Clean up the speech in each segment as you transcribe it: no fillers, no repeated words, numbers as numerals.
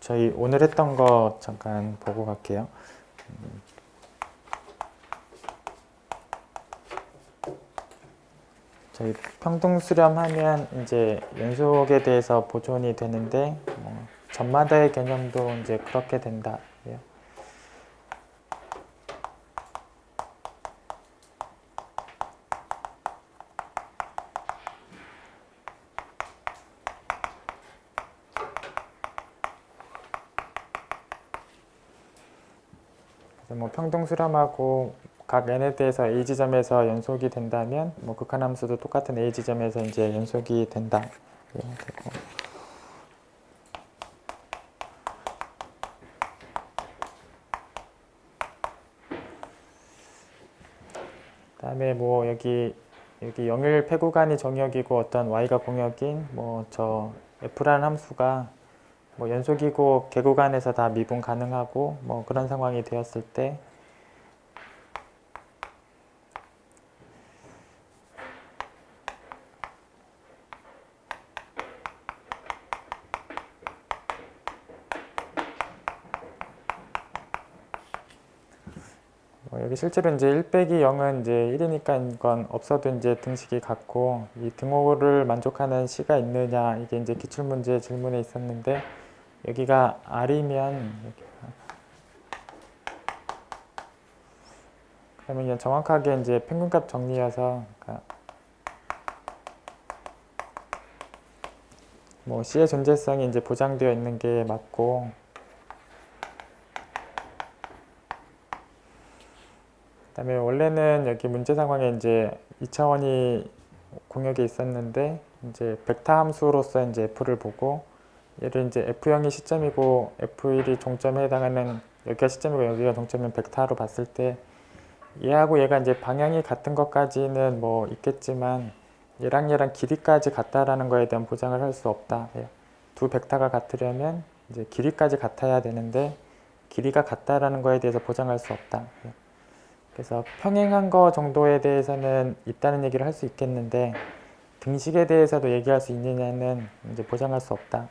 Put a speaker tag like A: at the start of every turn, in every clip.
A: 저희 오늘 했던 거 잠깐 보고 갈게요. 저희 평등 수렴하면 이제 연속에 대해서 보존이 되는데 점마다의 개념도 이제 그렇게 된다. 뭐 평등 수렴하고 각 n에 대해서 a 지점에서 연속이 된다면 극한함수도 똑같은 a 지점에서 이제 연속이 된다. 되고. 그다음에 뭐 여기 영일 폐구간이 정역이고 어떤 y가 공역인 저 f라는 함수가 연속이고 개구간에서 다 미분 가능하고 그런 상황이 되었을 때 여기 실제로 이제 1 빼기 0은 이제 1이니까 이건 없어도 이제 등식이 같고 이 등호를 만족하는 C가 있느냐 이게 이제 기출문제 질문에 있었는데 여기가 R이면 그러면 정확하게 이제 평균값 정리여서 C의 존재성이 이제 보장되어 있는 게 맞고 그다음에 원래는 여기 문제 상황에 이제 2차원이 공역에 있었는데 이제 벡터 함수로서 이제 f를 보고 얘를 이제 f0이 시점이고 f1이 종점에 해당하는 여기가 시점이고 여기가 종점인 벡터로 봤을 때 얘하고 얘가 이제 방향이 같은 것까지는 있겠지만 얘랑 길이까지 같다라는 거에 대한 보장을 할 수 없다. 두 벡터가 같으려면 이제 길이까지 같아야 되는데 길이가 같다라는 거에 대해서 보장할 수 없다. 그래서 평행한 거 정도에 대해서는 있다는 얘기를 할 수 있겠는데 등식에 대해서도 얘기할 수 있느냐는 이제 보장할 수 없다.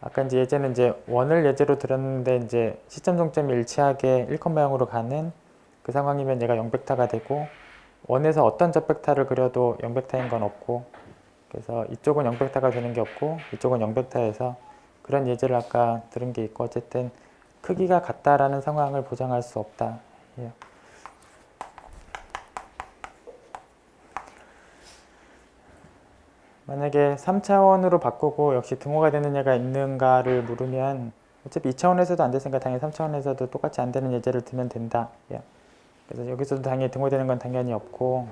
A: 아까 이제 예제는 이제 원을 예제로 들었는데 이제 시점 종점이 일치하게 1,0으로 가는 그 상황이면 얘가 0벡터가 되고 원에서 어떤 접벡터를 그려도 0벡터인 건 없고 그래서 이쪽은 0벡터가 되는 게 없고 이쪽은 0벡터여서 그런 예제를 아까 들은 게 있고 어쨌든 크기가 같다라는 상황을 보장할 수 없다. 만약에 3차원으로 바꾸고 역시 등호가 되는 얘가 있는가를 물으면 어차피 2차원에서도 안 됐으니까 당연히 3차원에서도 똑같이 안 되는 예제를 들면 된다. 그래서 여기서도 당연히 등호되는 건 당연히 없고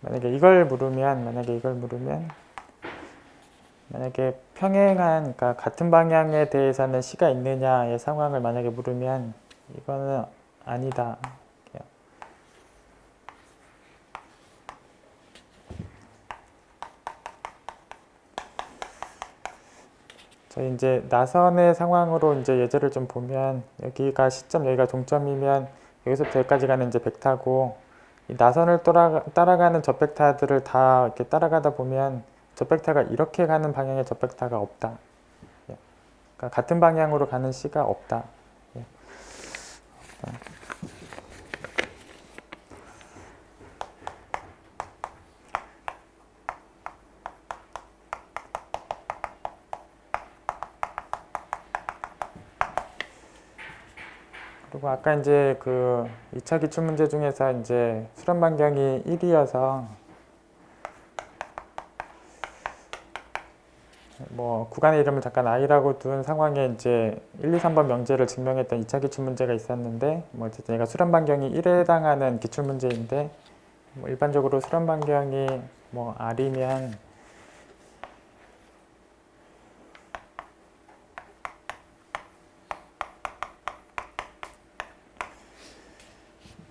A: 만약에 이걸 물으면 만약에 평행한 그러니까 같은 방향에 대해서는 C가 있느냐의 상황을 만약에 물으면 이거는 아니다. 저희 이제 나선의 상황으로 이제 예제를 좀 보면 여기가 시점 여기가 종점이면 여기서부터 여기까지 가는 이제 벡터고 이 나선을 따라가는 접벡터들을 다 이렇게 따라가다 보면 접벡터가 이렇게 가는 방향의 접벡터가 없다. 그러니까 같은 방향으로 가는 C가 없다. 그리고 아까 이제 그 2차 기출 문제 중에서 이제 수렴 반경이 1이어서 구간의 이름을 잠깐 i라고 둔 상황에 이제 1, 2, 3번 명제를 증명했던 2차 기출 문제가 있었는데 어쨌든 얘가 수렴 반경이 1에 해당하는 기출 문제인데 일반적으로 수렴 반경이 r이면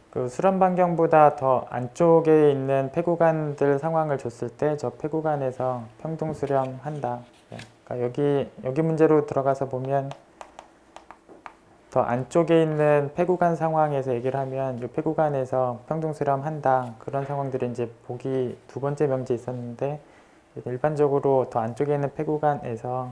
A: 그 수렴 반경보다 더 안쪽에 있는 폐구간들 상황을 줬을 때 저 폐구간에서 평등 수렴한다. 그러니까 여기 문제로 들어가서 보면 더 안쪽에 있는 폐구간 상황에서 얘기를 하면 이 폐구간에서 평등수렴한다 그런 상황들이 이제 보기 두 번째 명제에 있었는데 일반적으로 더 안쪽에 있는 폐구간에서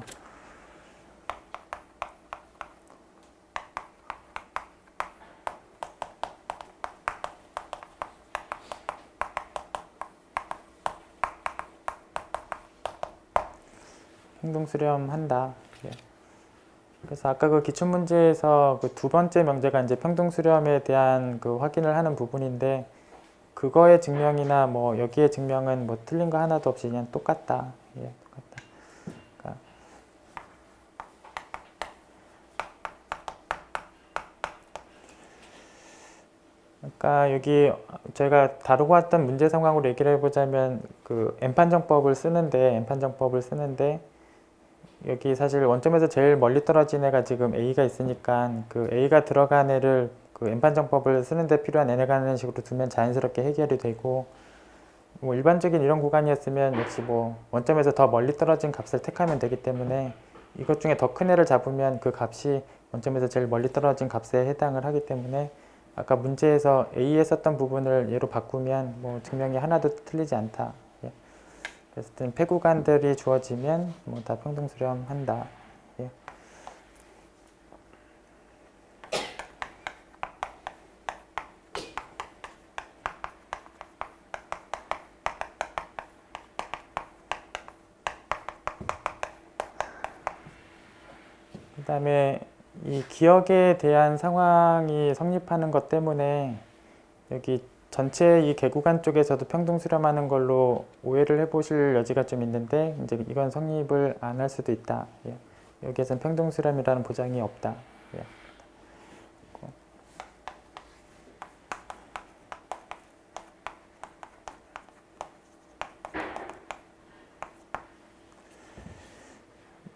A: 평등수렴한다. 예. 그래서 아까 그 기출문제에서 그 두 번째 명제가 이제 평등수렴에 대한 그 확인을 하는 부분인데 그거의 증명이나 뭐 여기의 증명은 뭐 틀린 거 하나도 없이 그냥 똑같다. 예, 똑같다. 그러니까 여기 저희가 다루고 왔던 문제 상황으로 얘기를 해보자면 그 N판정법을 쓰는데 여기 사실 원점에서 제일 멀리 떨어진 애가 지금 A가 있으니까 그 A가 들어간 애를 그 N판정법을 쓰는데 필요한 N에 가는 식으로 두면 자연스럽게 해결이 되고 뭐 일반적인 이런 구간이었으면 역시 뭐 원점에서 더 멀리 떨어진 값을 택하면 되기 때문에 이것 중에 더 큰 애를 잡으면 그 값이 원점에서 제일 멀리 떨어진 값에 해당을 하기 때문에 아까 문제에서 A에 썼던 부분을 얘로 바꾸면 뭐 증명이 하나도 틀리지 않다. 예. 그래서 폐구간들이 주어지면 뭐 다 평등수렴한다. 예. 그 다음에 이 기억에 대한 상황이 성립하는 것 때문에 여기 전체 이 개구간 쪽에서도 평등수렴하는 걸로 오해를 해보실 여지가 좀 있는데 이제 이건 성립을 안 할 수도 있다. 예. 여기에선 평등수렴이라는 보장이 없다. 예.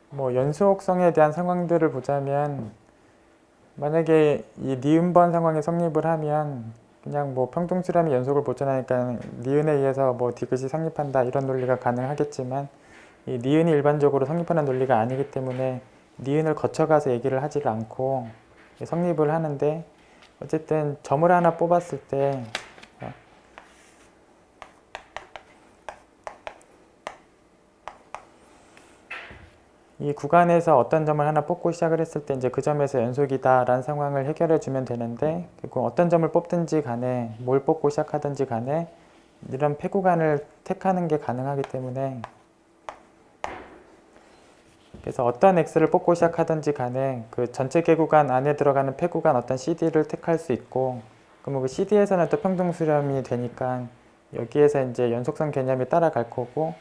A: 뭐 연속성에 대한 상황들을 보자면 만약에 이 니은번 상황에 성립을 하면 그냥 뭐 평등수렴이 연속을 보존하니까 니은에 의해서 뭐 디귿이 성립한다 이런 논리가 가능하겠지만 이 니은이 일반적으로 성립하는 논리가 아니기 때문에 니은을 거쳐가서 얘기를 하지를 않고 성립을 하는데 어쨌든 점을 하나 뽑았을 때 이 구간에서 어떤 점을 하나 뽑고 시작을 했을 때 이제 그 점에서 연속이다 라는 상황을 해결해 주면 되는데 결국 어떤 점을 뽑든지 간에 뭘 뽑고 시작하든지 간에 이런 폐구간을 택하는 게 가능하기 때문에 그래서 어떤 x를 뽑고 시작하든지 간에 그 전체 개구간 안에 들어가는 폐구간 어떤 CD를 택할 수 있고 그러면 그 CD에서는 또 평등수렴이 되니까 여기에서 이제 연속성 개념이 따라갈 거고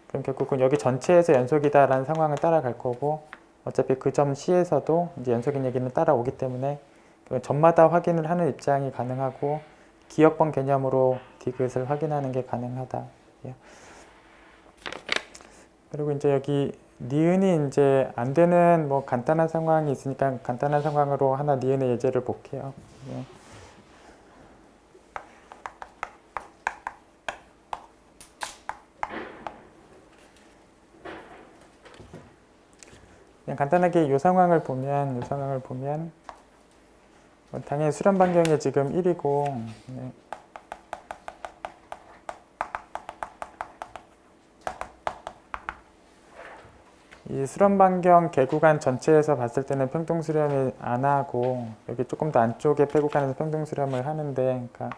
A: 그럼 결국은 여기 전체에서 연속이다 라는 상황을 따라갈 거고 어차피 그 점 C에서도 이제 연속인 얘기는 따라오기 때문에 점마다 확인을 하는 입장이 가능하고 기억번 개념으로 디귿을 확인하는 게 가능하다. 그리고 이제 여기 니은이 이제 안 되는 뭐 간단한 상황이 있으니까 간단한 상황으로 하나 니은의 예제를 볼게요. 예. 그냥 간단하게 이 상황을 보면 당연히 수렴 반경이 지금 1이고 네. 이 수렴 반경 개구간 전체에서 봤을 때는 평등수렴이 안 하고 여기 조금 더 안쪽에 폐구간에서 평등수렴을 하는데 그러니까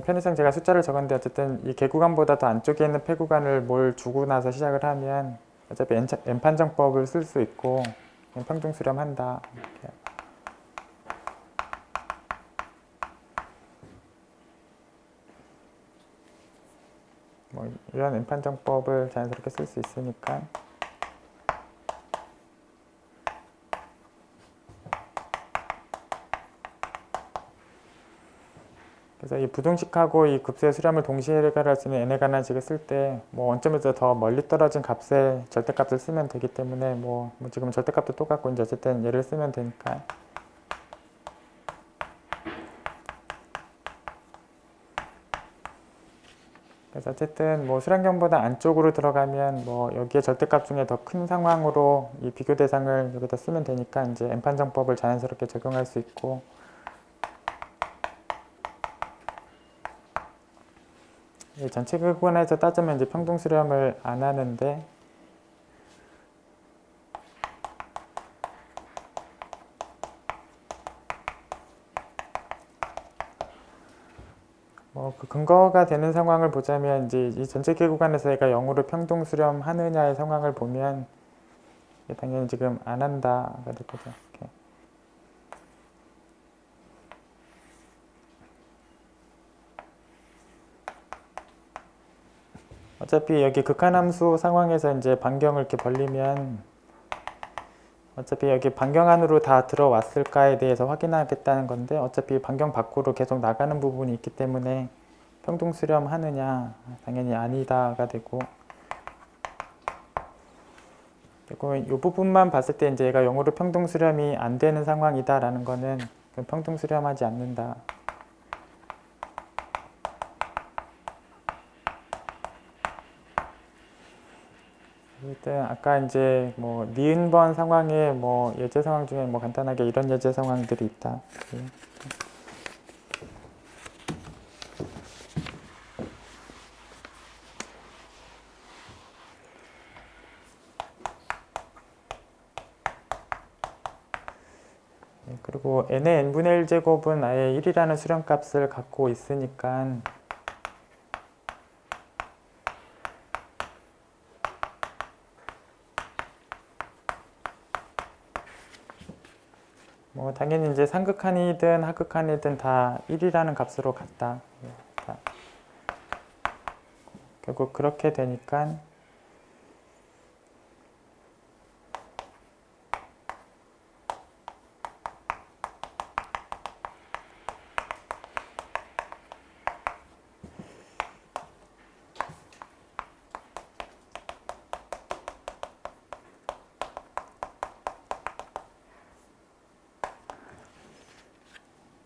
A: 편의상 제가 숫자를 적었는데 어쨌든 이 개구간보다 더 안쪽에 있는 폐구간을 뭘 주고 나서 시작을 하면 어차피 N판정법을 쓸 수 있고 평등수렴한다. 이렇게. 뭐 이런 N판정법을 자연스럽게 쓸 수 있으니까 그래서 이 부등식하고 이 급수의 수렴을 동시에 해결할 수 있는 n에 관한 식을 쓸 때 뭐 원점에서 더 멀리 떨어진 값의 절대값을 쓰면 되기 때문에 뭐 지금 절대값도 똑같고 이제 어쨌든 얘를 쓰면 되니까 그래서 어쨌든 뭐 수량경보다 안쪽으로 들어가면 뭐 여기에 절대값 중에 더 큰 상황으로 이 비교 대상을 여기다 쓰면 되니까 이제 N판정법을 자연스럽게 적용할 수 있고, 이 전체 구간에서 따지면 이제 평등 수렴을 안 하는데, 뭐 그 근거가 되는 상황을 보자면 이제 이 전체 구간에서 얘가 0으로 평등 수렴하느냐의 상황을 보면 당연히 지금 안 한다가 될 거죠. 이렇게. 어차피 여기 극한함수 상황에서 이제 반경을 이렇게 벌리면 어차피 여기 반경 안으로 다 들어왔을까에 대해서 확인하겠다는 건데, 어차피 반경 밖으로 계속 나가는 부분이 있기 때문에 평등 수렴하느냐 당연히 아니다가 되고, 그리고 이 부분만 봤을 때 이제 얘가 0으로 평등 수렴이 안 되는 상황이다라는 거는 평등 수렴하지 않는다. 일단 아까 이제 뭐 니은번 상황에 뭐 예제 상황 중에 뭐 간단하게 이런 예제 상황들이 있다. 그리고 n의 n분의 1 제곱은 아예 1이라는 수렴값을 갖고 있으니까 뭐 당연히 이제 상극한이든 하극한이든 다 1이라는 값으로 같다. 결국 그렇게 되니까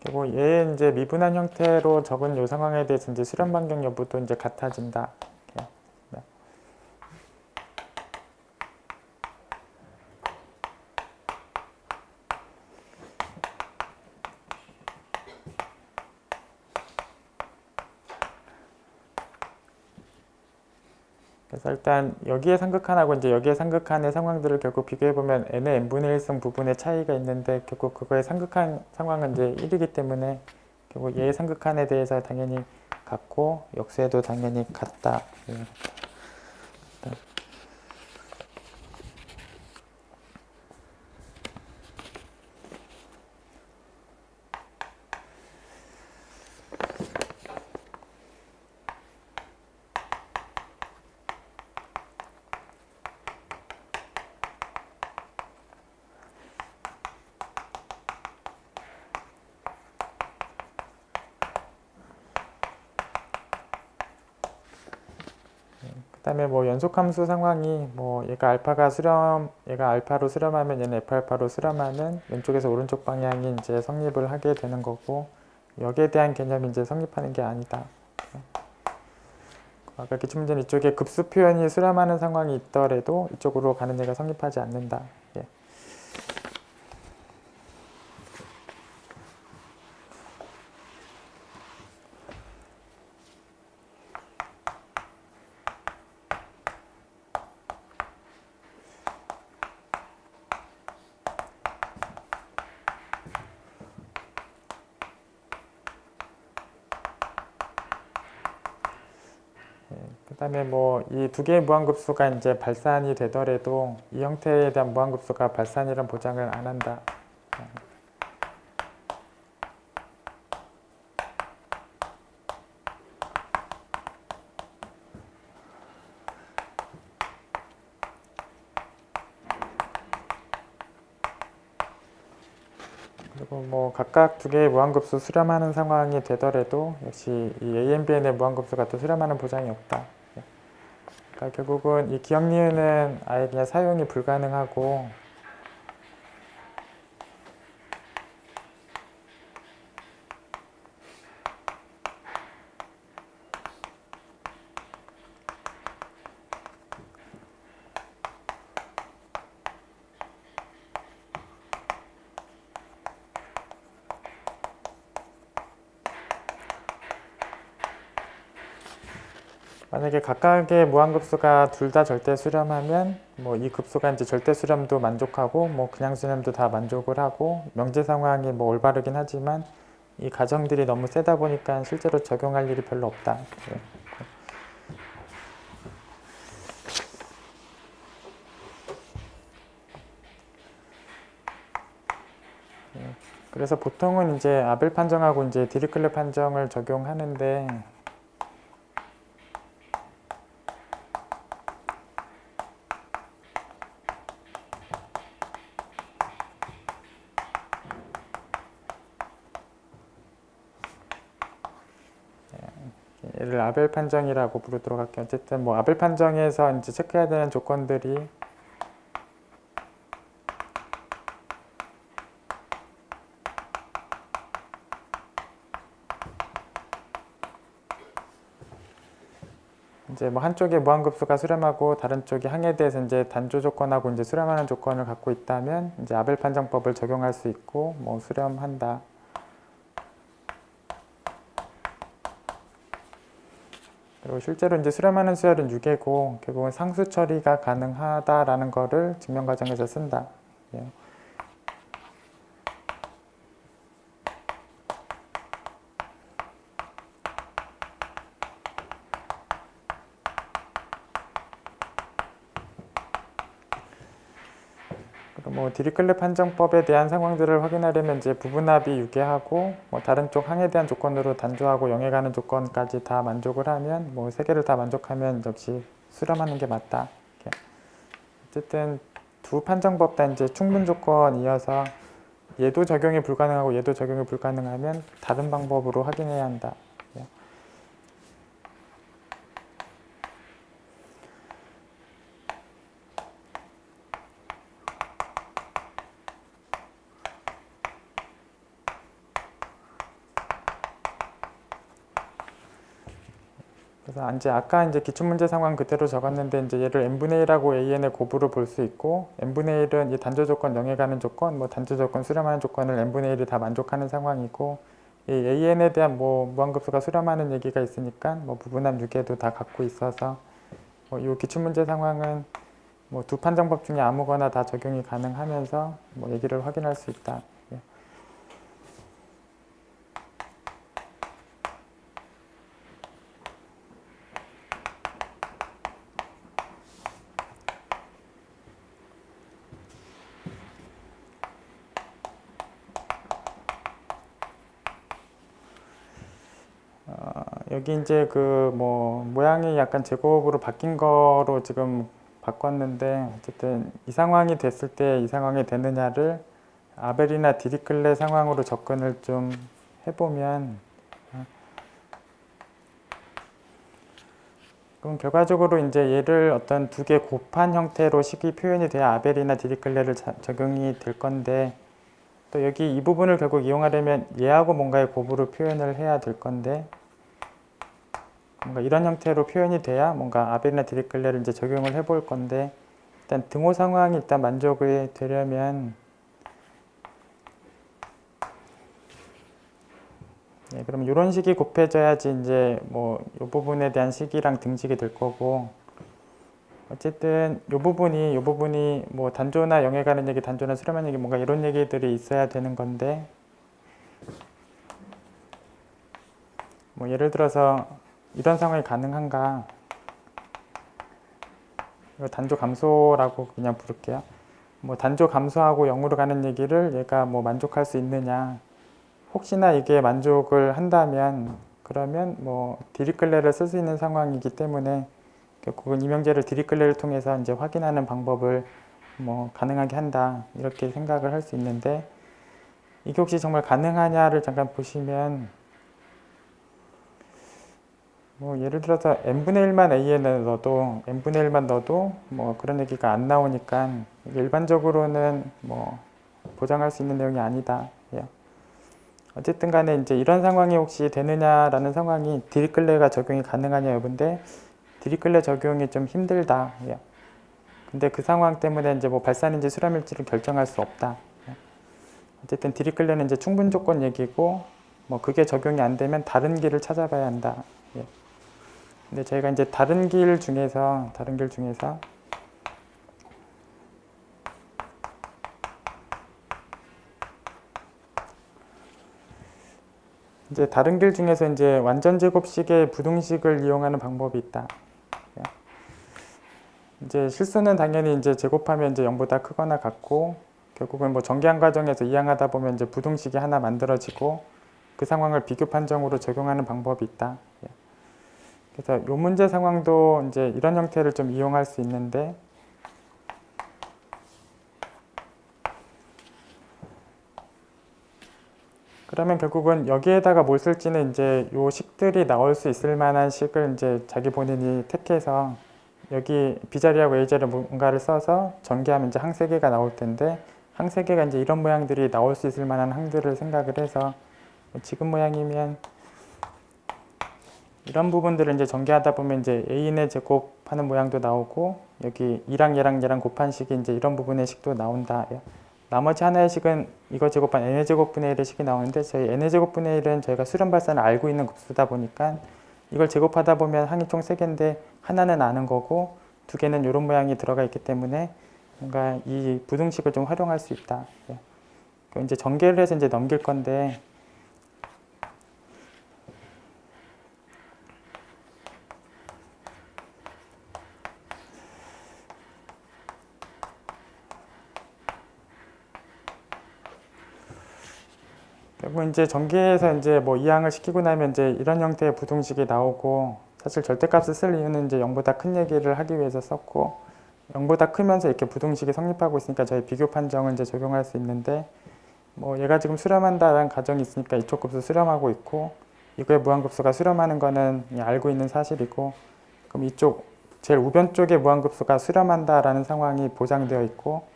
A: 그리고 얘 이제 미분한 형태로 적은 요 상황에 대해서 이제 수렴 반경 여부도 이제 같아진다. 이렇게. 네. 그래서 일단 여기에 상극한하고 이제 여기에 상극한의 상황들을 결국 비교해보면 n의 n분의 1성 부분의 차이가 있는데, 결국 그거의 상극한 상황은 이제 1이기 때문에 결국 얘의 상극한에 대해서 당연히 같고 역수에도 당연히 같다. 그다음에 뭐 연속함수 상황이 뭐 얘가 알파로 수렴하면 얘는 F알파로 수렴하는 왼쪽에서 오른쪽 방향이 이제 성립을 하게 되는 거고, 여기에 대한 개념이 이제 성립하는 게 아니다. 아까 기출문제는 이쪽에 급수 표현이 수렴하는 상황이 있더라도 이쪽으로 가는 얘가 성립하지 않는다. 예. 그다음에 뭐 이 두 개의 무한급수가 이제 발산이 되더라도 이 형태에 대한 무한급수가 발산이란 보장을 안 한다. 그리고 뭐 각각 두 개의 무한급수 수렴하는 상황이 되더라도 역시 이 ANBN의 무한급수가 또 수렴하는 보장이 없다. 그러니까 결국은 이 기억니은은 아예 그냥 사용이 불가능하고, 만약에 각각의 무한급수가 둘 다 절대 수렴하면 뭐 이 급수가 이제 절대 수렴도 만족하고 뭐 그냥 수렴도 다 만족을 하고 명제 상황이 뭐 올바르긴 하지만 이 가정들이 너무 세다 보니까 실제로 적용할 일이 별로 없다. 예. 그래서 보통은 이제 아벨 판정하고 이제 디리클레 판정을 적용하는데 얘를 아벨 판정이라고 부르도록 할게요. 어쨌든 뭐 아벨 판정에서 이제 체크해야 되는 조건들이 이제 뭐 한쪽에 무한급수가 수렴하고 다른 쪽이 항에 대해서 이제 단조 조건하고 이제 수렴하는 조건을 갖고 있다면 이제 아벨 판정법을 적용할 수 있고 뭐 수렴한다. 그리고 실제로 이제 수렴하는 수열은 6개고 결국은 상수 처리가 가능하다라는 거를 증명 과정에서 쓴다. 예. 뭐 디리클레 판정법에 대한 상황들을 확인하려면 이제 부분합이 유계하고 뭐 다른 쪽 항에 대한 조건으로 단조하고 영에 가는 조건까지 다 만족을 하면 뭐 세 개를 다 만족하면 역시 수렴하는 게 맞다. 이렇게. 어쨌든 두 판정법 다 이제 충분 조건이어서 얘도 적용이 불가능하고 얘도 적용이 불가능하면 다른 방법으로 확인해야 한다. 그래서 이제 아까 이제 기출문제 상황 그대로 적었는데 이제 얘를 n분의 1하고 an의 곱으로 볼 수 있고 n분의 1은 이 단조 조건 0에 가는 조건, 뭐 단조 조건 수렴하는 조건을 n분의 1이 다 만족하는 상황이고 이 an에 대한 뭐 무한급수가 수렴하는 얘기가 있으니까 뭐 부분합 유계도 다 갖고 있어서 뭐 이 기출문제 상황은 뭐 두 판정법 중에 아무거나 다 적용이 가능하면서 뭐 얘기를 확인할 수 있다. 여기 이제 그 뭐 모양이 약간 제곱으로 바뀐 거로 지금 바꿨는데 어쨌든 이 상황이 됐을 때 이 상황이 되느냐를 아벨이나 디리클레 상황으로 접근을 좀 해보면 그럼 결과적으로 이제 얘를 어떤 두 개 곱한 형태로 식이 표현이 돼야 아벨이나 디리클레를 적용이 될 건데 또 여기 이 부분을 결국 이용하려면 얘하고 뭔가의 곱으로 표현을 해야 될 건데 뭔가 이런 형태로 표현이 돼야 뭔가 아벨이나 디리클레를 이제 적용을 해볼 건데 일단 등호 상황이 일단 만족이 되려면 그럼 이런 식이 곱해져야지 이제 뭐 이 부분에 대한 식이랑 등식이 될 거고 어쨌든 이 부분이 뭐 단조나 영에 가는 얘기, 단조나 수렴한 얘기 뭔가 이런 얘기들이 있어야 되는 건데 뭐 예를 들어서 이런 상황이 가능한가? 이거 단조 감소라고 그냥 부를게요. 뭐 단조 감소하고 0으로 가는 얘기를 얘가 뭐 만족할 수 있느냐? 혹시나 이게 만족을 한다면 그러면 뭐 디리클레를 쓸 수 있는 상황이기 때문에 결국은 이명제를 디리클레를 통해서 이제 확인하는 방법을 뭐 가능하게 한다 이렇게 생각을 할 수 있는데 이게 혹시 정말 가능하냐를 잠깐 보시면 뭐 예를 들어서 n분의 1만 a에는 넣어도 n분의 1만 넣어도 뭐 그런 얘기가 안 나오니까 일반적으로는 뭐 보장할 수 있는 내용이 아니다. 어쨌든 간에 이제 이런 상황이 혹시 되느냐라는 상황이 디리클레가 적용이 가능하냐 여부인데 디리클레 적용이 좀 힘들다. 근데 그 상황 때문에 이제 뭐 발산인지 수렴일지를 결정할 수 없다. 어쨌든 디리클레는 이제 충분 조건 얘기고 뭐 그게 적용이 안 되면 다른 길을 찾아봐야 한다. 근데 저희가 이제 다른 길 중에서 이제 다른 길 중에서 이제 완전 제곱식의 부등식을 이용하는 방법이 있다. 이제 실수는 당연히 이제 제곱하면 이제 0보다 크거나 같고, 결국은 뭐 전개한 과정에서 이항하다 보면 이제 부등식이 하나 만들어지고 그 상황을 비교 판정으로 적용하는 방법이 있다. 그래서 이 문제 상황도 이제 이런 형태를 좀 이용할 수 있는데, 그러면 결국은 여기에다가 뭘 쓸지는 이제 요 식들이 나올 수 있을 만한 식을 이제 자기 본인이 택해서 여기 B자리하고 A자리에 뭔가를 써서 전개하면 이제 항 세 개가 나올 텐데, 항 세 개가 이제 이런 모양들이 나올 수 있을 만한 항들을 생각을 해서 지금 모양이면 이런 부분들을 이제 전개하다 보면 이제 A인의 제곱하는 모양도 나오고, 여기 이랑 얘랑 곱한 식이 이제 이런 부분의 식도 나온다. 나머지 하나의 식은 이거 제곱한 n의 제곱분의 1의 식이 나오는데, 저희 n의 제곱분의 1은 저희가 수렴 발산을 알고 있는 급수다 보니까 이걸 제곱하다 보면 항이 총 3개인데 하나는 아는 거고 두 개는 이런 모양이 들어가 있기 때문에 뭔가 이 부등식을 좀 활용할 수 있다. 이제 전개를 해서 이제 넘길 건데, 결국 이제 전개해서 이제 뭐 이항을 시키고 나면 이제 이런 형태의 부등식이 나오고, 사실 절대값을 쓸 이유는 이제 0보다 큰 얘기를 하기 위해서 썼고, 0보다 크면서 이렇게 부등식이 성립하고 있으니까 저희 비교 판정을 이제 적용할 수 있는데, 뭐 얘가 지금 수렴한다라는 가정이 있으니까 이쪽 급수 수렴하고 있고, 이거의 무한급수가 수렴하는 거는 알고 있는 사실이고, 그럼 이쪽 제일 우변 쪽의 무한급수가 수렴한다라는 상황이 보장되어 있고,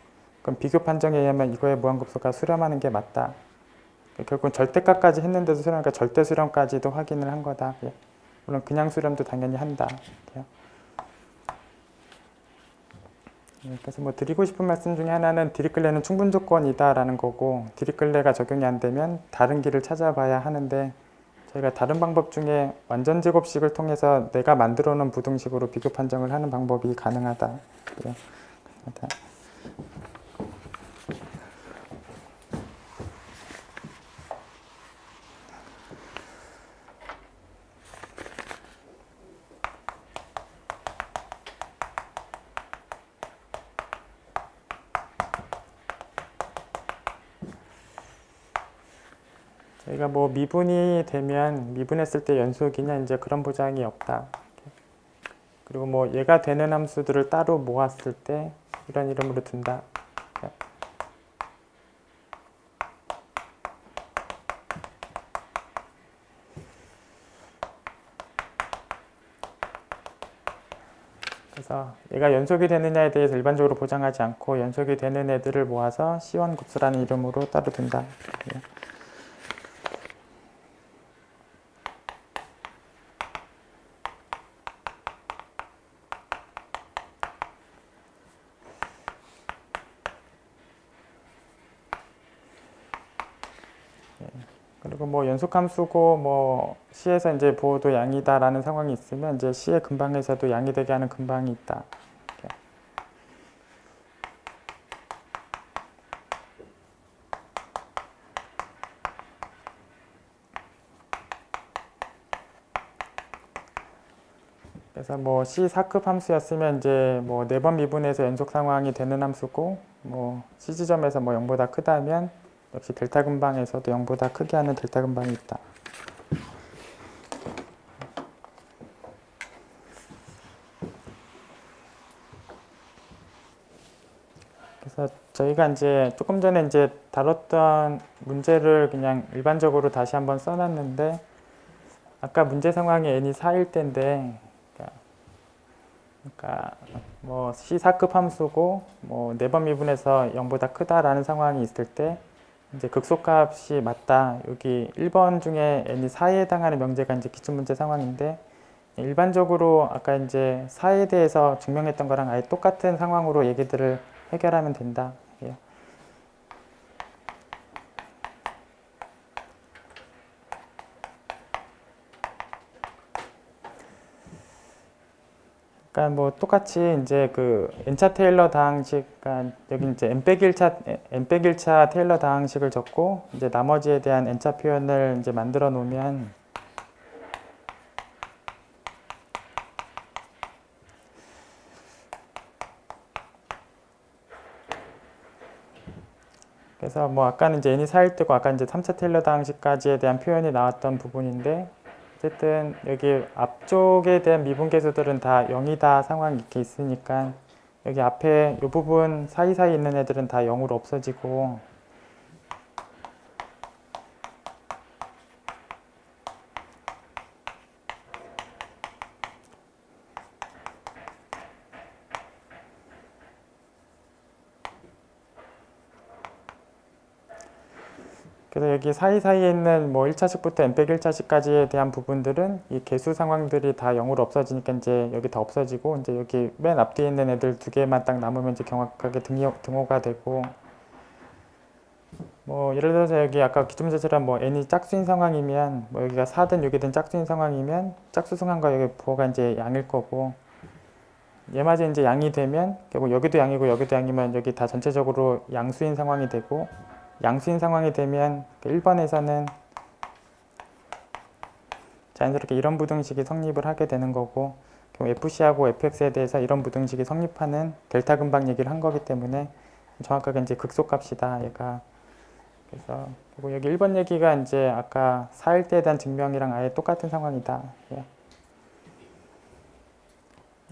A: 그럼 비교 판정에 의하면 이거의 무한급수가 수렴하는 게 맞다. 결국은 절대값까지 했는데도 수렴하니까 절대 수렴까지도 확인을 한 거다. 물론 그냥 수렴도 당연히 한다. 그래서 뭐 드리고 싶은 말씀 중에 하나는 디리클레는 충분 조건이다라는 거고, 디리클레가 적용이 안 되면 다른 길을 찾아봐야 하는데, 저희가 다른 방법 중에 완전 제곱식을 통해서 내가 만들어 놓은 부등식으로 비교 판정을 하는 방법이 가능하다. 저희가 뭐 미분이 되면 미분했을 때 연속이냐 이제 그런 보장이 없다. 그리고 뭐 얘가 되는 함수들을 따로 모았을 때 이런 이름으로 둔다. 그래서 얘가 연속이 되느냐에 대해서 일반적으로 보장하지 않고 연속이 되는 애들을 모아서 C1 곱수라는 이름으로 따로 둔다. 그리고 뭐 연속함수고 뭐 C에서 이제 보호도 양이다라는 상황이 있으면 이제 C의 근방에서도 양이 되게 하는 근방이 있다. 그래서 뭐 C 4급 함수였으면 이제 뭐 4번 미분해서 연속 상황이 되는 함수고, 뭐 C 지점에서 뭐 0보다 크다면 역시 델타 근방에서도 0보다 크게 하는 델타 근방이 있다. 그래서 저희가 이제 조금 전에 이제 다뤘던 문제를 그냥 일반적으로 다시 한번 써놨는데, 아까 문제 상황이 n이 4일 때인데, 그러니까 뭐 C 4급 함수고 뭐 4번 미분해서 0보다 크다라는 상황이 있을 때 이제 극소값이 맞다. 여기 1번 중에 n이 4에 해당하는 명제가 이제 기출문제 상황인데, 일반적으로 아까 이제 4에 대해서 증명했던 거랑 아예 똑같은 상황으로 얘기들을 해결하면 된다. 그러니까 뭐 똑같이 이제 그 n차 테일러 다항식, 그러니까 여기 이제 n-1차 테일러 다항식을 적고 이제 나머지에 대한 n차 표현을 이제 만들어 놓으면, 그래서 뭐 아까는 이제 n이 4일 때고 아까 이제 3차 테일러 다항식까지에 대한 표현이 나왔던 부분인데, 어쨌든 여기 앞쪽에 대한 미분계수들은 다 0이다 상황이 이렇게 있으니까 여기 앞에 이 부분 사이사이 있는 애들은 다 0으로 없어지고, 그래서 여기 사이사이에 있는 뭐 1차식부터 n-1차식까지에 대한 부분들은 이 개수 상황들이 다 0으로 없어지니까 이제 여기 다 없어지고, 이제 여기 맨 앞뒤에 있는 애들 두 개만 딱 남으면 이제 정확하게 등호가 되고, 뭐 예를 들어서 여기 아까 기초문제처럼 뭐 n이 짝수인 상황이면 뭐 여기가 4든 6이든 짝수인 상황이면 짝수 승항과 여기 부호가 이제 양일 거고, 얘마저 이제 양이 되면 결국 여기도 양이고 여기도 양이면 여기 다 전체적으로 양수인 상황이 되고, 양수인 상황이 되면 1번에서는 자연스럽게 이런 부등식이 성립을 하게 되는 거고, FC하고 FX에 대해서 이런 부등식이 성립하는 델타 근방 얘기를 한 거기 때문에 정확하게 이제 극소값이다 얘가. 그래서 여기 1번 얘기가 이제 아까 4일대에 대한 증명이랑 아예 똑같은 상황이다. 예.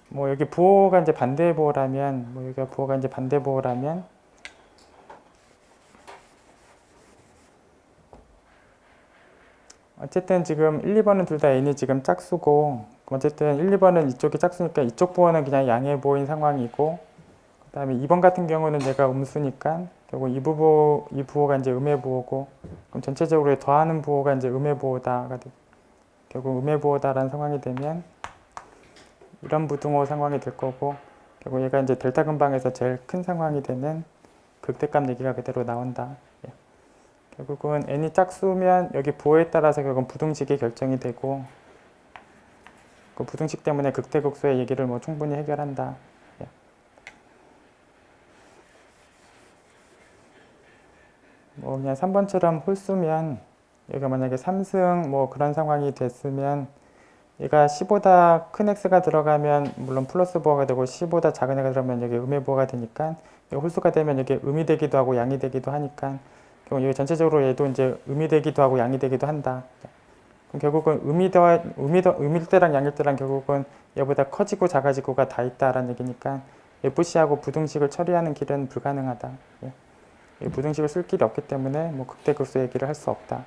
A: 뭐 여기 부호가 이제 반대 부호라면, 뭐 여기가 부호가 이제 반대 부호라면, 어쨌든 지금 1, 2번은 둘 다 n이 지금 짝수고, 어쨌든 1, 2번은 이쪽이 짝수니까 이쪽 부호는 그냥 양의 부호인 상황이고, 그 다음에 2번 같은 경우는 얘가 음수니까 결국 이 부호가 이제 음의 부호고, 그럼 전체적으로 더하는 부호가 이제 음의 부호다가 결국 음의 부호다라는 상황이 되면 이런 부등호 상황이 될 거고, 결국 얘가 이제 델타 근방에서 제일 큰 상황이 되는 극대값 얘기가 그대로 나온다. 예. 결국은 n이 짝수면 여기 부호에 따라서 결국은 부등식이 결정이 되고, 그 부등식 때문에 극대극소의 얘기를 뭐 충분히 해결한다. 예. 뭐 그냥 3번처럼 홀수면 얘가 만약에 3승 뭐 그런 상황이 됐으면 얘가 C보다 큰 X가 들어가면 물론 플러스 부호가 되고 C보다 작은 애가 들어가면 여기 음의 부호가 되니까, 홀수가 되면 이게 음이 되기도 하고 양이 되기도 하니까 그럼 여기 전체적으로 얘도 이제 음이 되기도 하고 양이 되기도 한다. 그럼 결국은 음일 때랑 양일 때랑 결국은 얘보다 커지고 작아지고가 다 있다라는 얘기니까 FC하고 부등식을 처리하는 길은 불가능하다. 예. 부등식을 쓸 길이 없기 때문에 뭐 극대극소 얘기를 할 수 없다.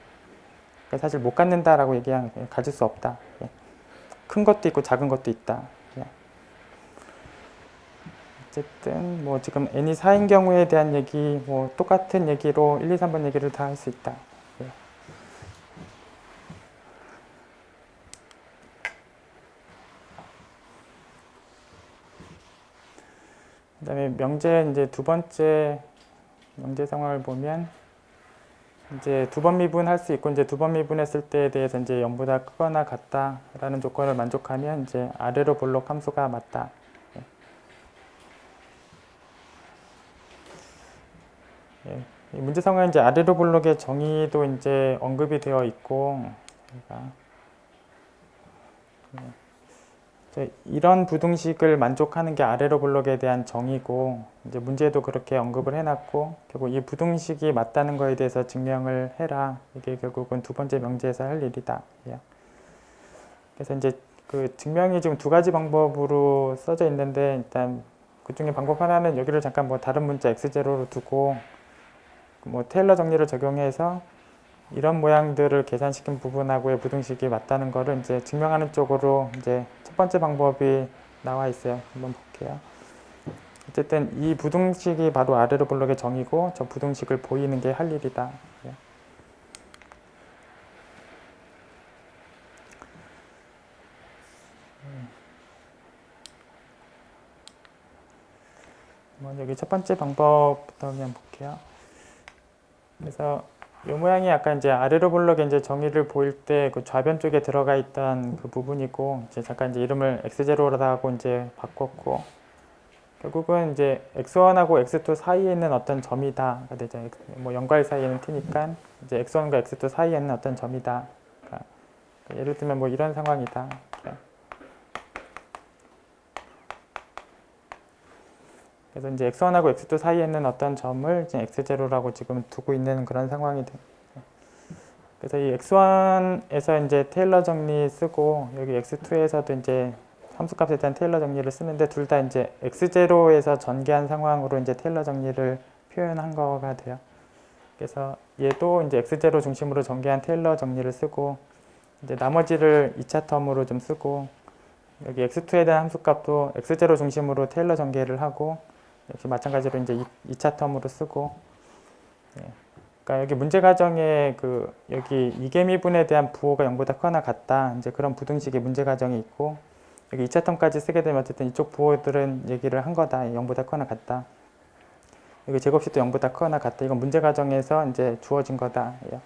A: 사실 못 갖는다라고 얘기하면 가질 수 없다. 예. 큰 것도 있고 작은 것도 있다. 예. 어쨌든 뭐 지금 n이 4인 경우에 대한 얘기 뭐 똑같은 얘기로 1, 2, 3번 얘기를 다 할 수 있다. 예. 그다음에 명제 이제 두 번째 명제 상황을 보면 이제 두 번 미분할 수 있고, 이제 두 번 미분했을 때에 대해서 이제 0보다 크거나 같다라는 조건을 만족하면 이제 아래로 볼록 함수가 맞다. 예. 이 문제 상황에 이제 아래로 볼록의 정의도 이제 언급이 되어 있고, 이런 부등식을 만족하는 게 아래로 볼록에 대한 정의고, 이제 문제도 그렇게 언급을 해놨고, 결국 이 부등식이 맞다는 거에 대해서 증명을 해라. 이게 결국은 두 번째 명제에서 할 일이다. 그래서 이제 그 증명이 지금 두 가지 방법으로 써져 있는데, 일단 그 중에 방법 하나는 여기를 잠깐 뭐 다른 문자 x0로 두고 뭐 테일러 정리를 적용해서 이런 모양들을 계산시킨 부분하고의 부등식이 맞다는 거를 이제 증명하는 쪽으로 이제 첫 번째 방법이 나와 있어요. 한번 볼게요. 어쨌든 이 부등식이 바로 아래로 볼록의 정의고, 저 부등식을 보이는 게 할 일이다. 여기 첫 번째 방법부터 그냥 볼게요. 그래서 이 모양이 아까 이제 아래로 블럭에 이제 정의를 보일 때 그 좌변 쪽에 들어가 있던 그 부분이고, 이제 잠깐 이제 이름을 x0라고 이제 바꿨고, 결국은 이제 x1하고 x2 사이에 있는 어떤 점이다가 되죠. 뭐 0과 1 사이에는 t니까 이제 x1과 x2 사이에 있는 어떤 점이다. 그러니까 예를 들면 뭐 이런 상황이다. 그래서 이제 x1하고 x2 사이에 있는 어떤 점을 이제 x0라고 지금 두고 있는 그런 상황이 돼. 그래서 이 x1에서 이제 테일러 정리 쓰고, 여기 x2에서도 이제 함수값에 대한 테일러 정리를 쓰는데, 둘 다 이제 x0에서 전개한 상황으로 이제 테일러 정리를 표현한 거가 돼요. 그래서 얘도 이제 x0 중심으로 전개한 테일러 정리를 쓰고, 이제 나머지를 2차 텀으로 좀 쓰고, 여기 x2에 대한 함수값도 x0 중심으로 테일러 전개를 하고, 역시 마찬가지로 이제 2차 텀으로 쓰고, 예. 그러니까 여기 문제 가정에 그 여기 이개미분에 대한 부호가 0보다 크거나 같다. 이제 그런 부등식의 문제 가정이 있고, 여기 2차 텀까지 쓰게 되면 어쨌든 이쪽 부호들은 얘기를 한 거다. 0보다 크거나 같다. 여기 제곱식도 0보다 크거나 같다. 이건 문제 가정에서 이제 주어진 거다. 예.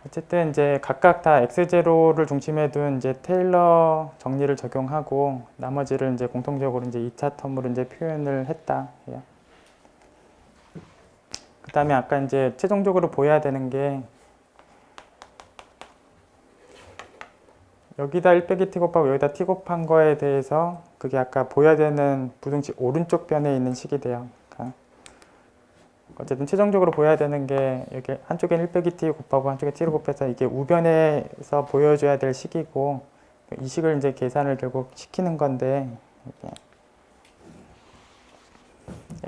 A: 어쨌든 이제 각각 다 x0를 중심에 둔 이제 테일러 정리를 적용하고, 나머지를 이제 공통적으로 이제 2차 텀으로 이제 표현을 했다. 예. 그 다음에 아까 이제 최종적으로 보여야 되는 게, 여기다 1 빼기 t 곱하고 여기다 t 곱한 거에 대해서 그게 아까 보여야 되는 부등식 오른쪽 변에 있는 식이 돼요. 그러니까 어쨌든 최종적으로 보여야 되는 게, 여기 한쪽엔 1 빼기 t 곱하고 한쪽에 t를 곱해서 이게 우변에서 보여줘야 될 식이고, 이 식을 이제 계산을 결국 시키는 건데,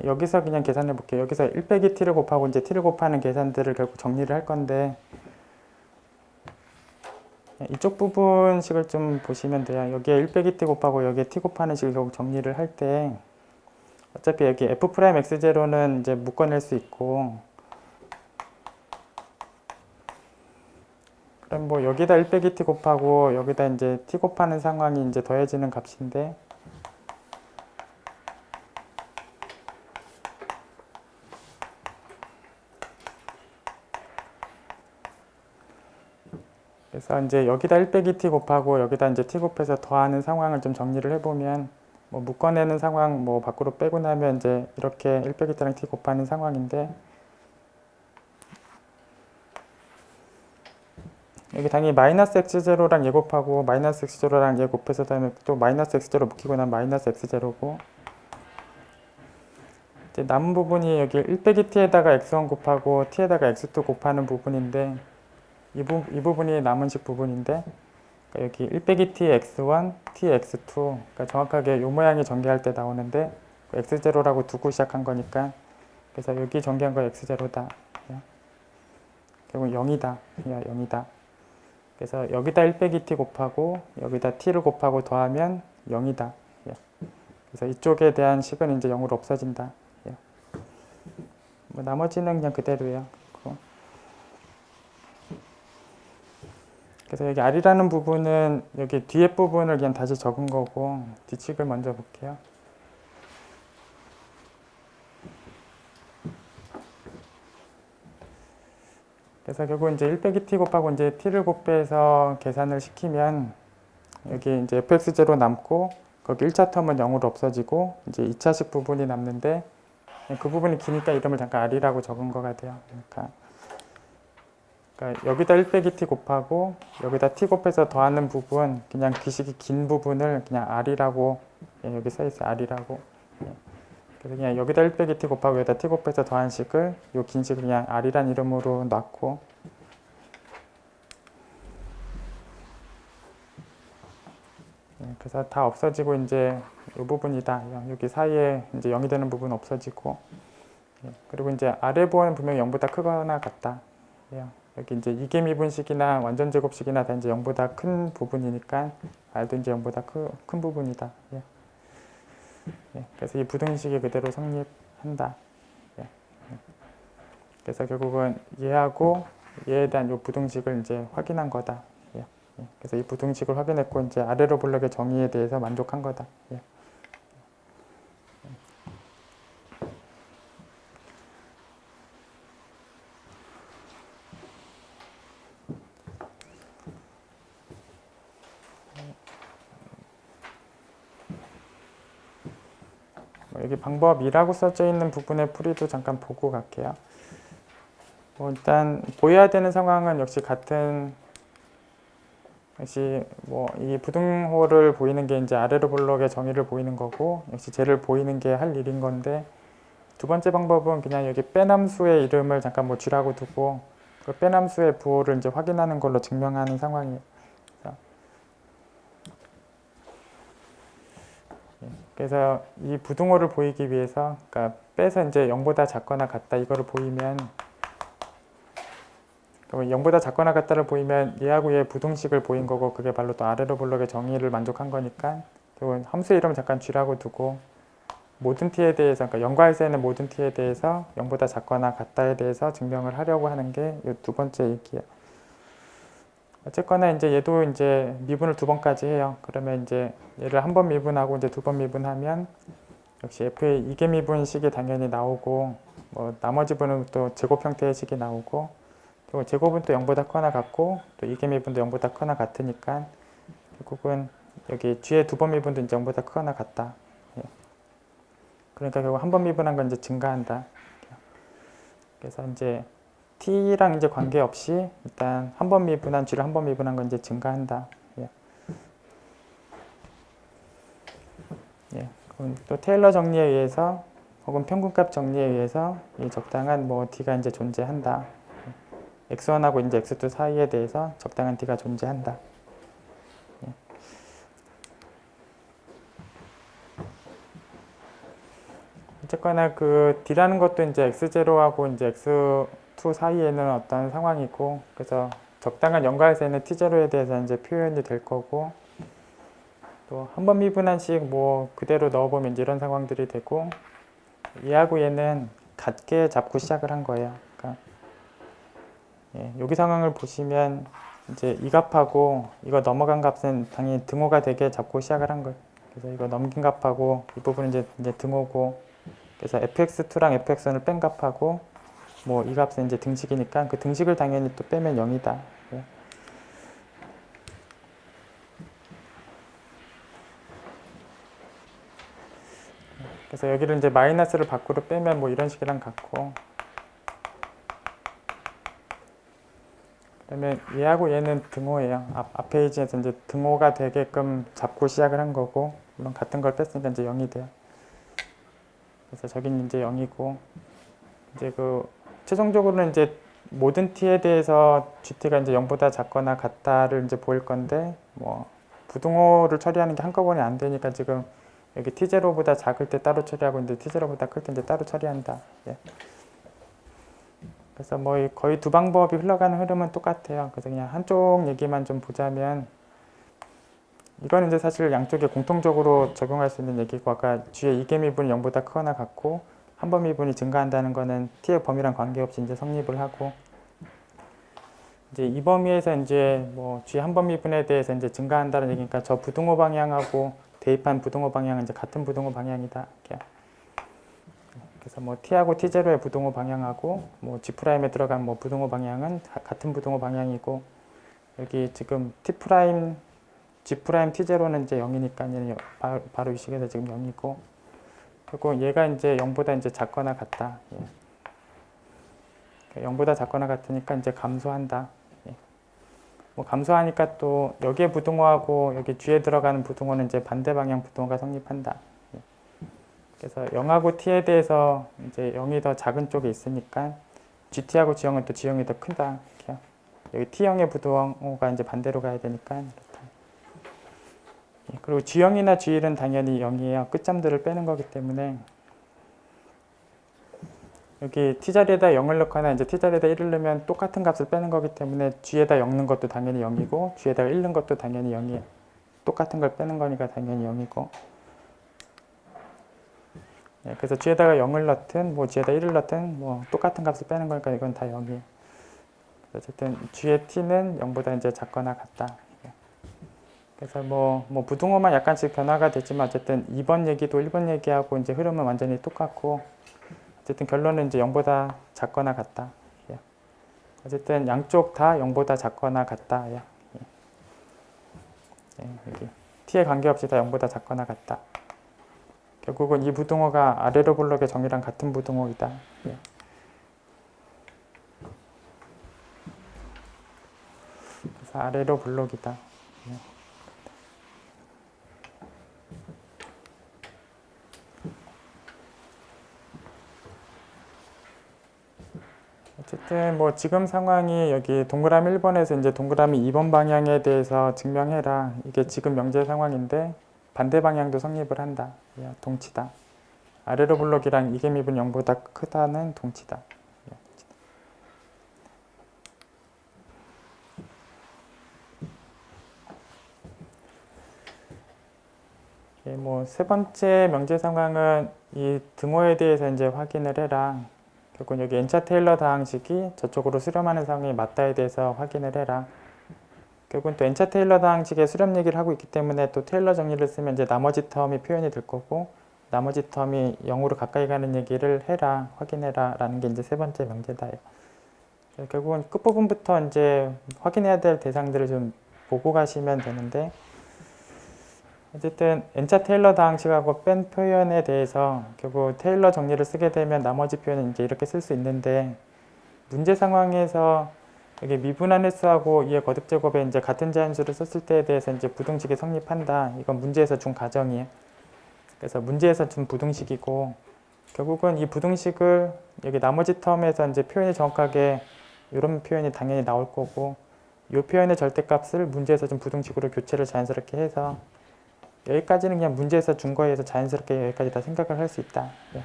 A: 여기서 그냥 계산해 볼게요. 여기서 1 빼기 t를 곱하고 이제 t를 곱하는 계산들을 결국 정리를 할 건데, 이쪽 부분식을 좀 보시면 돼요. 여기에 1 빼기 t 곱하고 여기에 t 곱하는 식을 결국 정리를 할 때, 어차피 여기 f'x0는 이제 묶어낼 수 있고, 그럼 뭐 여기다 1 빼기 t 곱하고 여기다 이제 t 곱하는 상황이 이제 더해지는 값인데, 그래서 이제 여기다 1 빼기 t 곱하고 여기다 이제 t 곱해서 더하는 상황을 좀 정리를 해보면, 뭐 묶어내는 상황 뭐 밖으로 빼고 나면 이제 이렇게 1 빼기 t랑 t 곱하는 상황인데, 여기 당연히 마이너스 x0랑 얘 곱하고 마이너스 x0랑 얘 곱해서 다음에 또 마이너스 x0 묶이고 나면 마이너스 x0고, 이제 남은 부분이 여기 1 빼기 t에다가 x1 곱하고 t에다가 x2 곱하는 부분인데, 이 부분이 남은 식 부분인데, 그러니까 여기 1 빼기 t x1, t x2, 그러니까 정확하게 이 모양이 전개할 때 나오는데, x0라고 두고 시작한 거니까, 그래서 여기 전개한 거 x0다. 결국 0이다. 0이다. 그래서 여기다 1 빼기 t 곱하고 여기다 t를 곱하고 더하면 0이다. 그래서 이쪽에 대한 식은 이제 0으로 없어진다. 뭐 나머지는 그냥 그대로예요. 그래서 여기 r이라는 부분은 여기 뒤에 부분을 그냥 다시 적은 거고, 뒷식을 먼저 볼게요. 그래서 결국 이제 1 빼기 t 곱하고 이제 t를 곱해서 계산을 시키면, 여기 이제 fx0 남고, 거기 1차 텀은 0으로 없어지고, 이제 2차식 부분이 남는데, 그 부분이 기니까 이름을 잠깐 r이라고 적은 거가 돼요. 그러니까 여기다 1 빼기 t 곱하고 여기다 t 곱해서 더하는 부분, 그냥 그 식이 긴 부분을 그냥 r이라고, 여기 써있어요. r이라고. 그래서 그냥 여기다 1 빼기 t 곱하고 여기다 t 곱해서 더한 식을, 요 긴 식을 그냥 r이란 이름으로 놨고, 그래서 다 없어지고 이제 이 부분이다. 여기 사이에 이제 0이 되는 부분 없어지고, 그리고 이제 아래 부호는 분명히 0보다 크거나 같다. 여기 이제 이개미분식이나 완전제곱식이나 다 이제 0보다 큰 부분이니까 r도 이제 0보다 큰 부분이다. 그래서 이 부등식이 그대로 성립한다. 그래서 결국은 얘하고 얘에 대한 이 부등식을 이제 확인한 거다. 그래서 이 부등식을 확인했고, 이제 아래로 블럭의 정의에 대해서 만족한 거다. 여기 방법 2라고 써져 있는 부분의 풀이도 잠깐 보고 갈게요. 일단 보여야 되는 상황은 역시 이 부등호를 보이는 게 이제 아래로 볼록의 정의를 보이는 거고, 역시 쟤를 보이는 게 할 일인 건데, 두 번째 방법은 그냥 여기 빼남수의 이름을 잠깐 뭐 쥐라고 두고 그 빼남수의 부호를 이제 확인하는 걸로 증명하는 상황이에요. 그래서 이 부등호를 보이기 위해서, 그러니까 빼서 이제 0보다 작거나 같다 이거를 보이면, 0보다 작거나 같다를 보이면 얘하고 얘 부등식을 보인 거고, 그게 바로 또 아래로 볼록의 정의를 만족한 거니까, 함수의 이름을 잠깐 쥐라고 두고 모든 t에 대해서, 그러니까 0과 1 사이의 모든 t에 대해서 0보다 작거나 같다에 대해서 증명을 하려고 하는 게 이 두 번째 얘기예요. 어쨌거나 이제 얘도 이제 미분을 2번까지 해요. 그러면 이제 얘를 한 번 미분하고 이제 2번 미분하면 역시 f의 이계 미분식이 당연히 나오고, 뭐 나머지 분은 또 제곱 형태의 식이 나오고, 그리고 제곱은 또 0보다 커나 같고, 또 이계 미분도 0보다 커나 같으니까 결국은 여기 g의 2번 미분도 이제 0보다 커나 같다. 그러니까 결국 한 번 미분한 건 이제 증가한다. 그래서 이제 t랑 이제 관계없이 일단 한 번 미분한 g를 한 번 미분한 건 이제 증가한다. 그럼 또 테일러 정리에 의해서 혹은 평균값 정리에 의해서 이 적당한 뭐 d가 이제 존재한다. x1하고 이제 x2 사이에 대해서 적당한 d가 존재한다. 어쨌거나 그 d라는 것도 이제 x0하고 이제 x2 사이에는 어떤 상황이고, 그래서 적당한 연괄세는 t0에 대해서 이제 표현이 될 거고, 또 한 번 미분한식 뭐 그대로 넣어보면 이제 이런 상황들이 되고, 얘하고 얘는 같게 잡고 시작을 한 거예요. 그러니까 여기 상황을 보시면 이제 이 값하고 이거 넘어간 값은 당연히 등호가 되게 잡고 시작을 한 거예요. 그래서 이거 넘긴 값하고 이 부분은 이제 등호고, 그래서 fx2랑 fx1을 뺀 값하고 뭐 이 값은 이제 등식이니까 그 등식을 당연히 또 빼면 0이다. 그래서 여기를 이제 마이너스를 밖으로 빼면 뭐 이런 식이랑 같고, 그다음에 얘하고 얘는 등호예요. 앞 페이지에서 이제 등호가 되게끔 잡고 시작을 한 거고, 물론 같은 걸 뺐으니까 이제 0이 돼요. 그래서 저긴 이제 0이고, 이제 그 최종적으로는 이제 모든 t에 대해서 gt가 이제 0보다 작거나 같다를 이제 보일 건데, 뭐 부등호를 처리하는 게 한꺼번에 안 되니까 지금 여기 t0보다 작을 때 따로 처리하고 이제 t0보다 클 때 이제 따로 처리한다. 그래서 뭐 거의 두 방법이 흘러가는 흐름은 똑같아요. 그래서 그냥 한쪽 얘기만 좀 보자면, 이거는 이제 사실 양쪽에 공통적으로 적용할 수 있는 얘기고, 아까 g의 이계 미분이 0보다 크거나 같고 한 번 미분이 증가한다는 거는 t의 범위랑 관계없이 이제 성립을 하고, 이제 이 범위에서 이제 뭐 g 한 번 미분에 대해서 이제 증가한다는 얘기니까 저 부등호 방향하고 대입한 부등호 방향은 이제 같은 부등호 방향이다. 이렇게. 그래서 뭐 t하고 t0의 부등호 방향하고 뭐 g'에 들어간 뭐 부등호 방향은 같은 부등호 방향이고, 여기 지금 t', g' t0는 이제 0이니까 바로 이 식에서 지금 0이고, 그리고 얘가 이제 0보다 이제 작거나 같다. 0보다 작거나 같으니까 이제 감소한다. 뭐 감소하니까 또 여기에 부등호하고 여기 뒤에 들어가는 부등호는 이제 반대 방향 부등호가 성립한다. 그래서 0하고 t에 대해서 이제 0이 더 작은 쪽에 있으니까 gt하고 g형은 또 g형이 더 크다. 이렇게. 여기 t형의 부등호가 이제 반대로 가야 되니까 이렇다. 그리고 g형이나 g1은 당연히 0이에요. 끝점들을 빼는 거기 때문에 여기 t자리에다 0을 넣거나 이제 t자리에다 1을 넣으면 똑같은 값을 빼는 거기 때문에 g에다 0 넣은 것도 당연히 0이고 g에다가 1 넣은 것도 당연히 0이에요. 똑같은 걸 빼는 거니까 당연히 0이고, 그래서 g에다가 0을 넣든 뭐 g에다 1을 넣든 뭐 똑같은 값을 빼는 거니까 이건 다 0이에요. 어쨌든 g의 t는 0보다 이제 작거나 같다. 그래서 뭐 부등호만 약간씩 변화가 되지만 어쨌든 2번 얘기도 1번 얘기하고 이제 흐름은 완전히 똑같고, 어쨌든 결론은 이제 0보다 작거나 같다. 어쨌든 양쪽 다 0보다 작거나 같다. 여기 t에 관계없이 다 0보다 작거나 같다. 결국은 이 부등호가 아래로 블록의 정의랑 같은 부등호이다. 예. 그래서 아래로 블록이다. 예. 어쨌든 뭐 지금 상황이 여기 동그라미 1번에서 이제 동그라미 2번 방향에 대해서 증명해라. 이게 지금 명제 상황인데 반대 방향도 성립을 한다. 예, 동치다. 아래로 블록이랑 이개미분 0보다 크다는 동치다. 예, 뭐 세 번째 명제 상황은 이 등호에 대해서 이제 확인을 해라. 결국 여기 N차 테일러 다항식이 저쪽으로 수렴하는 상황이 맞다에 대해서 확인을 해라. 결국은 또 N차 테일러 다항식의 수렴 얘기를 하고 있기 때문에 또 테일러 정리를 쓰면 이제 나머지 텀이 표현이 될 거고 나머지 텀이 0으로 가까이 가는 얘기를 해라, 확인해라 라는 게 이제 세 번째 명제다요. 결국은 끝부분부터 이제 확인해야 될 대상들을 좀 보고 가시면 되는데 어쨌든 N차 테일러 다항식하고 뺀 표현에 대해서 결국 테일러 정리를 쓰게 되면 나머지 표현은 이제 이렇게 쓸 수 있는데 문제 상황에서 여기 미분한 횟수하고 이의 거듭 제곱에 이제 같은 자연수를 썼을 때에 대해서 이제 부등식이 성립한다. 이건 문제에서 준 가정이에요. 그래서 문제에서 준 부등식이고 결국은 이 부등식을 여기 나머지 텀에서 이제 표현이 정확하게 이런 표현이 당연히 나올 거고 이 표현의 절대값을 문제에서 준 부등식으로 교체를 자연스럽게 해서 여기까지는 그냥 문제에서 준 거에 의해서 자연스럽게 여기까지 다 생각을 할 수 있다. 예.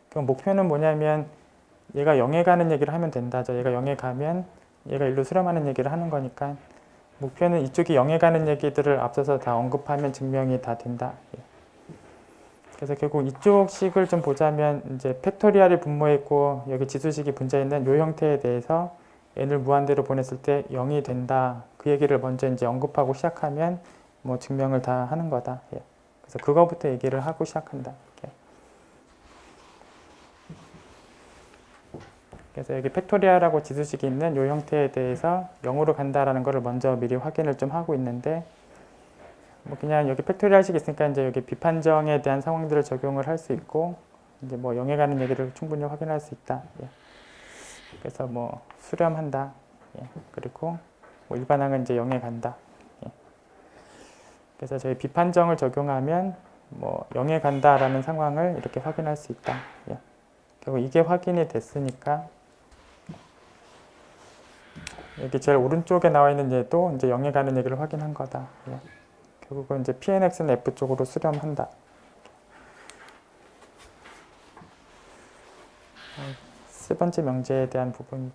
A: 그럼 목표는 뭐냐면 얘가 0에 가는 얘기를 하면 된다죠. 얘가 0에 가면 얘가 1로 수렴하는 얘기를 하는 거니까 목표는 이쪽이 0에 가는 얘기들을 앞서서 다 언급하면 증명이 다 된다. 예. 그래서 결국 이쪽 식을 좀 보자면 이제 팩토리얼이 분모에 있고 여기 지수식이 분자에 있는 이 형태에 대해서 n을 무한대로 보냈을 때 0이 된다. 그 얘기를 먼저 이제 언급하고 시작하면 뭐 증명을 다 하는 거다. 예. 그래서 그거부터 얘기를 하고 시작한다. 이렇게. 그래서 여기 팩토리얼하고 지수식이 있는 이 형태에 대해서 0으로 간다라는 거를 먼저 미리 확인을 좀 하고 있는데 뭐 그냥 여기 팩토리얼식이 있으니까 이제 여기 비판정에 대한 상황들을 적용을 할 수 있고 이제 뭐 0에 가는 얘기를 충분히 확인할 수 있다. 예. 그래서 뭐 수렴한다. 예. 그리고 뭐 일반항은 이제 0에 간다. 예. 그래서 저희 비판정을 적용하면 뭐 0에 간다라는 상황을 이렇게 확인할 수 있다. 예. 결국 이게 확인이 됐으니까 여기 제일 오른쪽에 나와 있는 얘도 이제 0에 가는 얘기를 확인한 거다. 예. 결국은 이제 PNX는 F 쪽으로 수렴한다. 세 번째 명제에 대한 부분.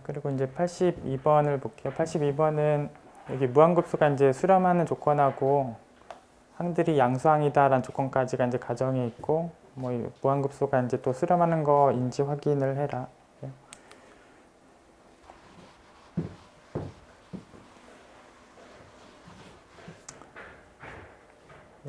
A: 그리고 이제 82번을 볼게요. 82번은 여기 무한급수가 이제 수렴하는 조건하고 항들이 양수항이다라는 조건까지가 이제 가정에 있고 뭐 무한급수가 이제 또 수렴하는 거인지 확인을 해라.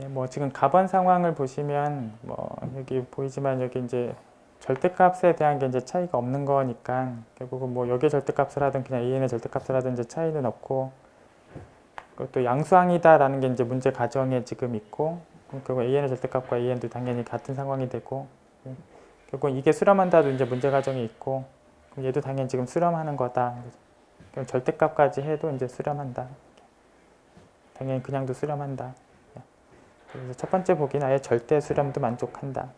A: 예, 뭐 지금 가번 상황을 보시면 뭐 여기 보이지만 여기 이제 절대값에 대한 게 이제 차이가 없는 거니까 결국은 뭐 여기에 절대값을 하든 그냥 AN의 절대값을 하든 이제 차이는 없고 또 양수항이다라는 게 이제 문제 가정에 지금 있고 결국 AN의 절대값과 AN도 당연히 같은 상황이 되고 결국 이게 수렴한다도 이제 문제 가정에 있고 그럼 얘도 당연히 지금 수렴하는 거다. 그럼 절대값까지 해도 이제 수렴한다. 당연히 그냥도 수렴한다. 그래서 첫 번째 보기는 아예 절대 수렴도 만족한다.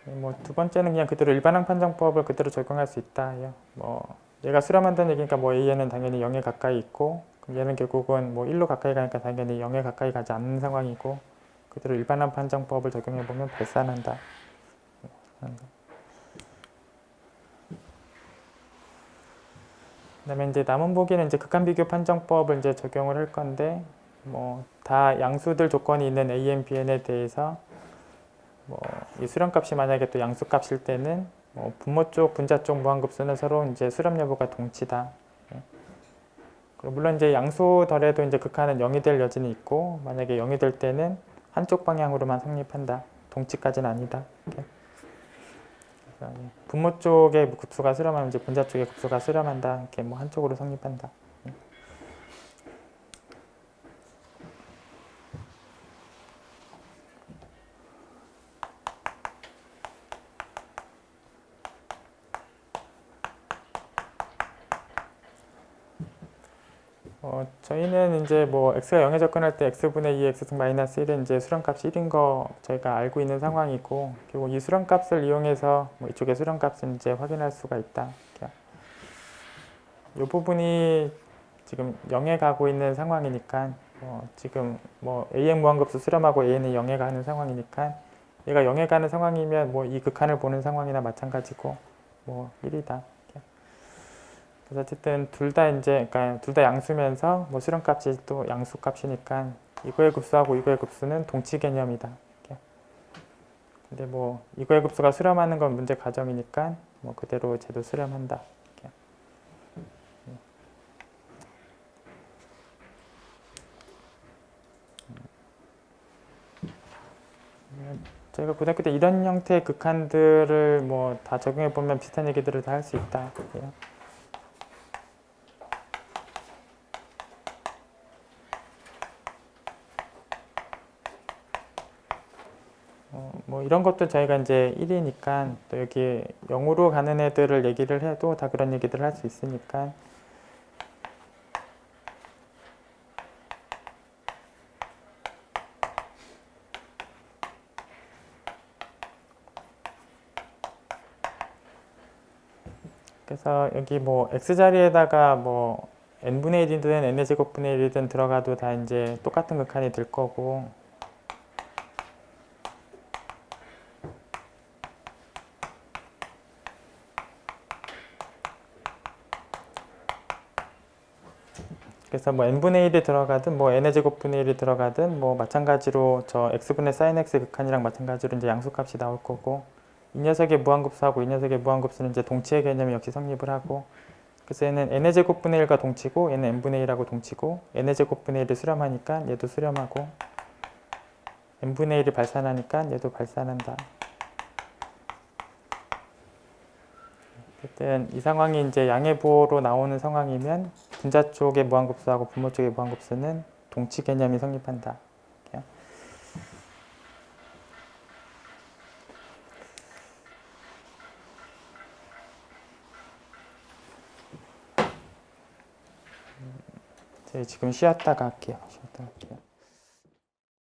A: 뭐 두 번째는 그냥 그대로 일반항 판정법을 그대로 적용할 수 있다. 뭐 얘가 수렴한다는 얘기니까 뭐 AN은 당연히 0에 가까이 있고 그럼 얘는 결국은 뭐 1로 가까이 가니까 당연히 0에 가까이 가지 않는 상황이고 그대로 일반항 판정법을 적용해 보면 발산한다. 그다음에 이제 남은 보기는 이제 극한 비교 판정법을 이제 적용을 할 건데 뭐 다 양수들 조건이 있는 AN, BN에 대해서 뭐 이 수렴값이 만약에 또 양수값일 때는 뭐 분모 쪽, 분자 쪽 무한급수는 서로 이제 수렴 여부가 동치다. 물론 이제 양수더라도 이제 극한은 0이 될 여지는 있고, 만약에 0이 될 때는 한쪽 방향으로만 성립한다. 동치까지는 아니다. 이렇게. 그래서 분모 쪽의 급수가 수렴하면 이제 분자 쪽의 급수가 수렴한다. 이렇게 뭐 한쪽으로 성립한다. 저희는 이제 뭐 x가 0에 접근할 때 x분의 2 x승 마이너스 1은 이제 수렴값이 1인 거 저희가 알고 있는 상황이고, 그리고 이 수렴값을 이용해서 뭐 이쪽의 수렴값은 이제 확인할 수가 있다. 이 부분이 지금 0에 가고 있는 상황이니까 지금 뭐 a의 무한급수 수렴하고 a는 0에 가는 상황이니까 얘가 0에 가는 상황이면 뭐 이 극한을 보는 상황이나 마찬가지고 뭐 1이다. 그래서 어쨌든 둘 다 이제 그러니까 둘 다 양수면서 뭐 수렴값이 또 양수값이니까 이거의 급수하고 이거의 급수는 동치 개념이다. 이렇게. 근데 뭐 이거의 급수가 수렴하는 건 문제 가정이니까 뭐 그대로 쟤도 수렴한다. 이렇게. 저희가 고등학교 때 이런 형태의 극한들을 뭐 다 적용해 보면 비슷한 얘기들을 다 할 수 있다. 이렇게요. 뭐 이런 것도 저희가 이제 1이니까 또 여기 0으로 가는 애들을 얘기를 해도 다 그런 얘기들을 할 수 있으니까 그래서 여기 뭐 x자리에다가 뭐 n분의 1이든 n의 제곱분의 1이든 들어가도 다 이제 똑같은 극한이 될 거고, 그래서 뭐 n분의 1이 들어가든 뭐 n의 제곱분의 1이 들어가든 뭐 마찬가지로 저 x분의 sin x 극한이랑 마찬가지로 이제 양수값이 나올 거고, 이 녀석의 무한급수하고 이 녀석의 무한급수는 이제 동치의 개념이 역시 성립을 하고, 그래서 얘는 n의 제곱분의 1과 동치고 얘는 n분의 1하고 동치고, n의 제곱분의 1을 수렴하니까 얘도 수렴하고 n분의 1이 발산하니까 얘도 발산한다. 어쨌든 이 상황이 이제 양의 부호로 나오는 상황이면 분자 쪽의 무한급수하고 분모 쪽의 무한급수는 동치 개념이 성립한다. 지금 쉬었다가 할게요.